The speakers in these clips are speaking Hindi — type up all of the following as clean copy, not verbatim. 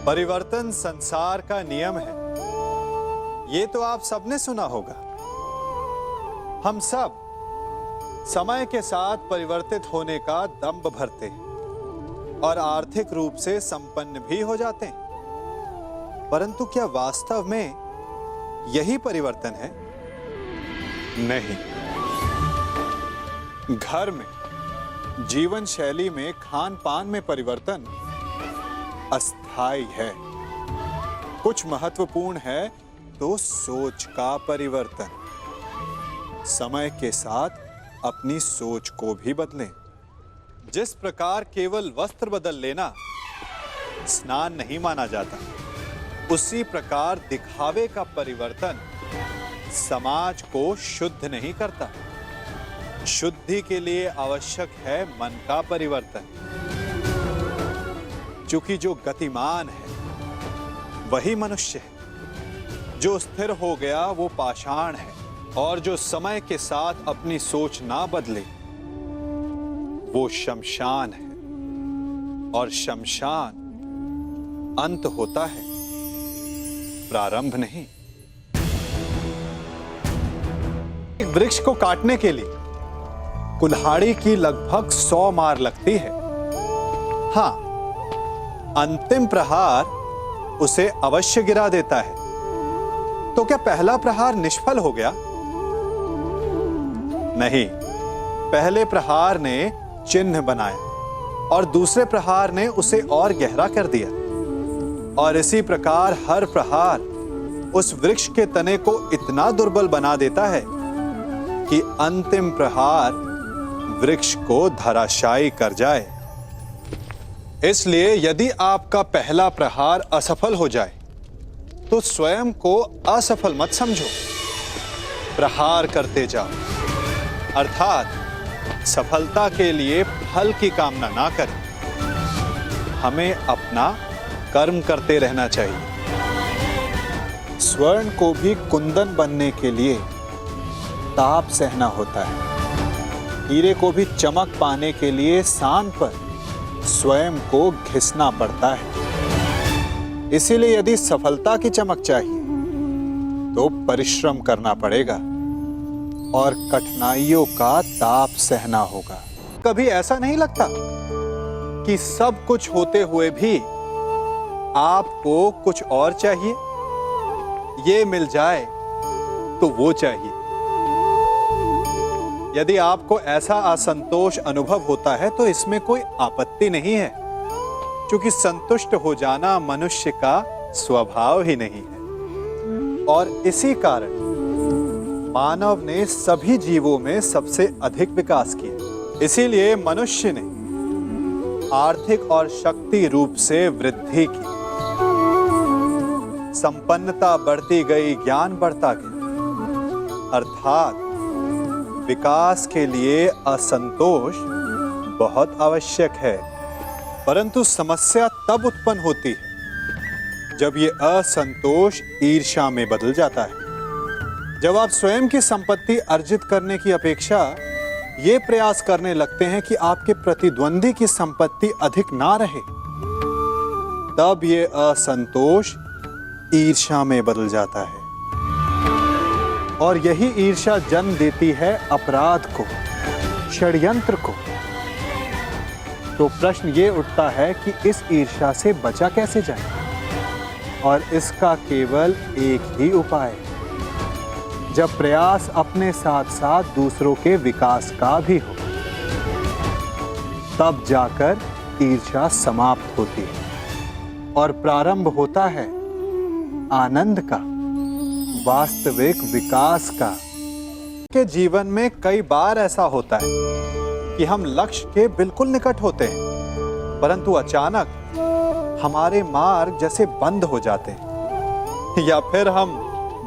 परिवर्तन संसार का नियम है, ये तो आप सबने सुना होगा। हम सब समय के साथ परिवर्तित होने का दंभ भरते हैं और आर्थिक रूप से संपन्न भी हो जाते हैं। परंतु क्या वास्तव में यही परिवर्तन है? नहीं। घर में, जीवन शैली में, खान पान में परिवर्तन अस्थायी है। कुछ महत्वपूर्ण है तो सोच का परिवर्तन। समय के साथ अपनी सोच को भी बदलें। जिस प्रकार केवल वस्त्र बदल लेना स्नान नहीं माना जाता, उसी प्रकार दिखावे का परिवर्तन समाज को शुद्ध नहीं करता। शुद्धि के लिए आवश्यक है मन का परिवर्तन। क्योंकि जो गतिमान है वही मनुष्य है, जो स्थिर हो गया वो पाषाण है, और जो समय के साथ अपनी सोच ना बदले वो शमशान है। और शमशान अंत होता है, प्रारंभ नहीं। एक वृक्ष को काटने के लिए कुल्हाड़ी की लगभग 100 मार लगती है। हां, अंतिम प्रहार उसे अवश्य गिरा देता है। तो क्या पहला प्रहार निष्फल हो गया? नहीं, पहले प्रहार ने चिन्ह बनाया और दूसरे प्रहार ने उसे और गहरा कर दिया। और इसी प्रकार हर प्रहार उस वृक्ष के तने को इतना दुर्बल बना देता है कि अंतिम प्रहार वृक्ष को धराशायी कर जाए। इसलिए यदि आपका पहला प्रहार असफल हो जाए तो स्वयं को असफल मत समझो, प्रहार करते जाओ। अर्थात सफलता के लिए फल की कामना ना करें। हमें अपना कर्म करते रहना चाहिए। स्वर्ण को भी कुंदन बनने के लिए ताप सहना होता है। हीरे को भी चमक पाने के लिए सान पर स्वयं को घिसना पड़ता है। इसीलिए यदि सफलता की चमक चाहिए तो परिश्रम करना पड़ेगा और कठिनाइयों का ताप सहना होगा। कभी ऐसा नहीं लगता कि सब कुछ होते हुए भी आपको कुछ और चाहिए? ये मिल जाए तो वो चाहिए। यदि आपको ऐसा असंतोष अनुभव होता है तो इसमें कोई आपत्ति नहीं है, क्योंकि संतुष्ट हो जाना मनुष्य का स्वभाव ही नहीं है। और इसी कारण मानव ने सभी जीवों में सबसे अधिक विकास किया। इसीलिए मनुष्य ने आर्थिक और शक्ति रूप से वृद्धि की। संपन्नता बढ़ती गई, ज्ञान बढ़ता गया। अर्थात विकास के लिए असंतोष बहुत आवश्यक है। परंतु समस्या तब उत्पन्न होती है जब ये असंतोष ईर्ष्या में बदल जाता है। जब आप स्वयं की संपत्ति अर्जित करने की अपेक्षा ये प्रयास करने लगते हैं कि आपके प्रतिद्वंदी की संपत्ति अधिक ना रहे, तब ये असंतोष ईर्ष्या में बदल जाता है। और यही ईर्ष्या जन्म देती है अपराध को, षड्यंत्र को। तो प्रश्न ये उठता है कि इस ईर्ष्या से बचा कैसे जाए? और इसका केवल एक ही उपाय है। जब प्रयास अपने साथ साथ दूसरों के विकास का भी हो, तब जाकर ईर्ष्या समाप्त होती है और प्रारंभ होता है आनंद का, वास्तविक विकास का। के जीवन में कई बार ऐसा होता है कि हम लक्ष्य के बिल्कुल निकट होते हैं, परंतु अचानक हमारे मार्ग जैसे बंद हो जाते हैं या फिर हम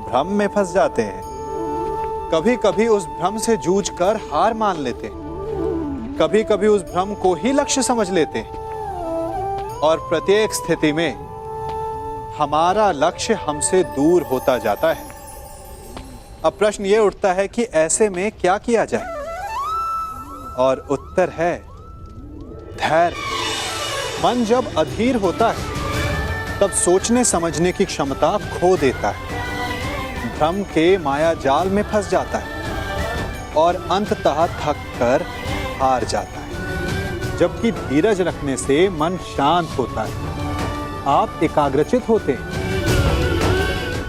भ्रम में फंस जाते हैं। कभी कभी उस भ्रम से जूझकर हार मान लेते हैं, कभी कभी उस भ्रम को ही लक्ष्य समझ लेते हैं, और प्रत्येक स्थिति में हमारा लक्ष्य हमसे दूर होता जाता है। अब प्रश्न ये उठता है कि ऐसे में क्या किया जाए? और उत्तर है धैर्य। मन जब अधीर होता है तब सोचने समझने की क्षमता खो देता है, भ्रम के माया जाल में फंस जाता है और अंततः थक कर हार जाता है। जबकि धीरज रखने से मन शांत होता है, आप एकाग्रचित होते हैं,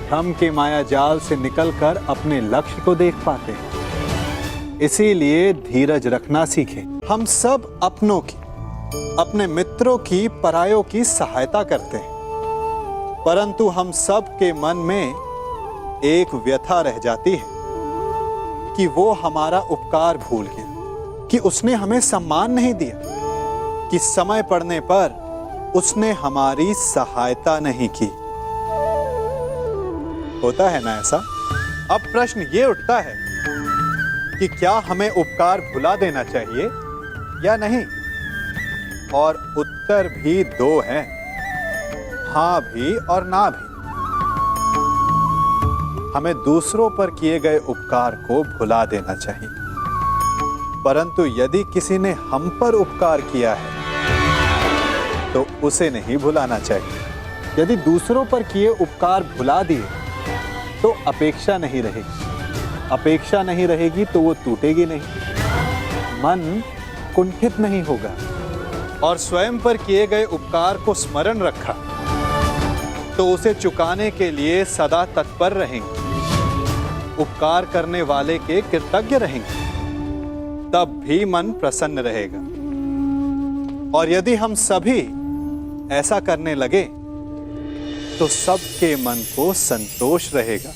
भ्रम के माया जाल से निकलकर अपने लक्ष्य को देख पाते हैं। इसीलिए धीरज रखना सीखें। हम सब अपनों की, अपने मित्रों की, परायों की सहायता करते हैं, परंतु हम सब के मन में एक व्यथा रह जाती है कि वो हमारा उपकार भूल गया, कि उसने हमें सम्मान नहीं दिया, कि समय पड़ने पर उसने हमारी सहायता नहीं की। होता है ना ऐसा? अब प्रश्न ये उठता है कि क्या हमें उपकार भुला देना चाहिए या नहीं? और उत्तर भी दो हैं, हां भी और ना भी। हमें दूसरों पर किए गए उपकार को भुला देना चाहिए, परंतु यदि किसी ने हम पर उपकार किया है तो उसे नहीं भुलाना चाहिए। यदि दूसरों पर किए उपकार भुला दिए तो अपेक्षा नहीं रहेगी, अपेक्षा नहीं रहेगी तो वो टूटेगी नहीं, मन कुंठित नहीं होगा, और स्वयं पर किए गए उपकार को स्मरण रखा तो उसे चुकाने के लिए सदा तत्पर रहेंगे, उपकार करने वाले के कृतज्ञ रहेंगे, तब भी मन प्रसन्न रहेगा। और यदि हम सभी ऐसा करने लगे तो सबके मन को संतोष रहेगा।